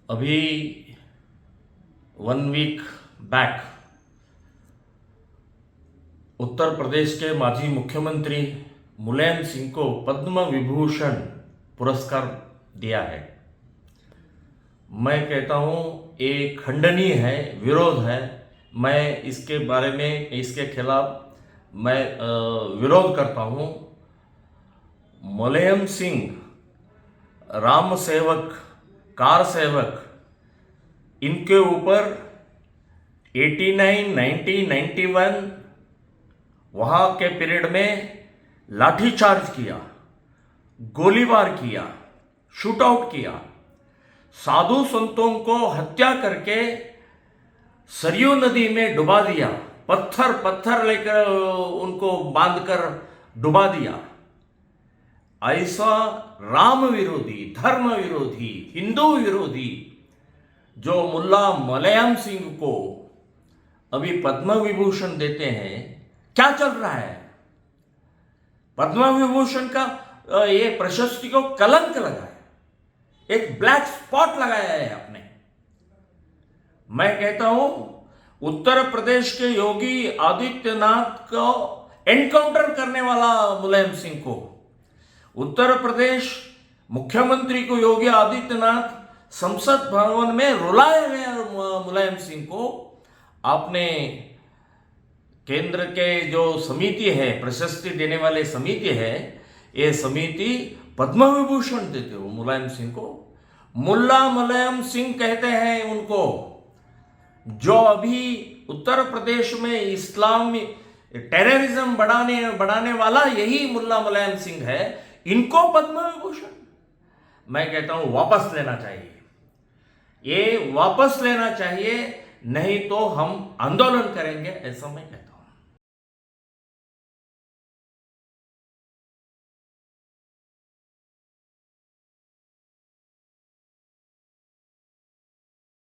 अभी 1 week back Uttar Pradesh के माजी मुख्यमंत्री मुलायम सिंह को पद्म विभूषण पुरस्कार दिया है। मैं कहता हूँ ये खंडनीय है, विरोध है। मैं इसके बारे में, इसके खिलाफ मैं विरोध करता हूँ। मुलायम सिंह राम सेवक, कार सेवक, इनके ऊपर 89, 90, 91 वहाँ के पीरियड में लाठीचार्ज किया, गोलीबार किया, शूट आउट किया, साधु संतों को हत्या करके सरयू नदी में डुबा दिया, पत्थर लेकर उनको बांधकर डुबा दिया। ऐसा राम विरोधी, धर्म विरोधी, हिंदू विरोधी जो मुल्ला मुलायम सिंह को अभी पद्म विभूषण देते हैं, क्या चल रहा है? पद्म विभूषण का ये प्रशस्ति को कलंक लगा है, एक ब्लैक स्पॉट लगाया है आपने। मैं कहता हूं उत्तर प्रदेश के योगी आदित्यनाथ को एनकाउंटर करने वाला मुलायम सिंह को, उत्तर प्रदेश मुख्यमंत्री को योगी आदित्यनाथ संसद भवन में रुलाया गया मुलायम सिंह को आपने केंद्र के जो समिति है, प्रशस्ति देने वाले समिति है, ये समिति पद्म विभूषण देते हो मुलायम सिंह को। मुल्ला मुलायम सिंह कहते हैं उनको, जो अभी उत्तर प्रदेश में इस्लामी टेररिज्म बढ़ाने वाला यही मुल्ला मुलायम सिंह है, इनको पद्म विभूषण। मैं कहता हूं वापस लेना चाहिए, ये वापस लेना चाहिए, नहीं तो हम आंदोलन करेंगे, ऐसा मैं कहता हूं।